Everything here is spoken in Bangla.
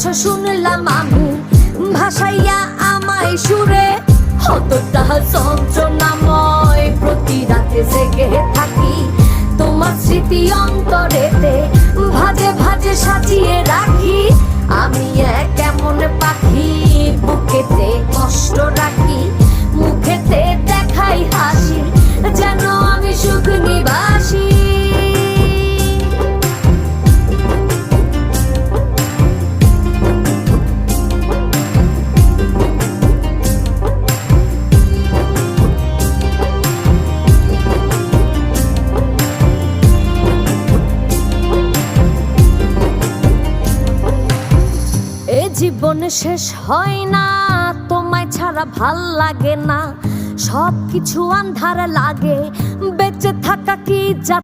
করছো শুনলাম আমি, ভাসাইয়া আমায় সুরে। কতটা যন্ত্রণাময় প্রতি রাতে জেগে থাকি, তোমার স্মৃতি অন্তরেতে ভাজে ভাজে সাজিয়ে রাখি। আমি এক এমন পাখি, বুকেতে কষ্ট রাখি, মুখেতে দেখাই হাসি, যেন আমি সুখ নিবাসী। জীবন শেষ হয় না, তোমায় ছাড়া ভাল লাগে না, সবকিছু আন্ধার লাগে, বেঁচে থাকা কি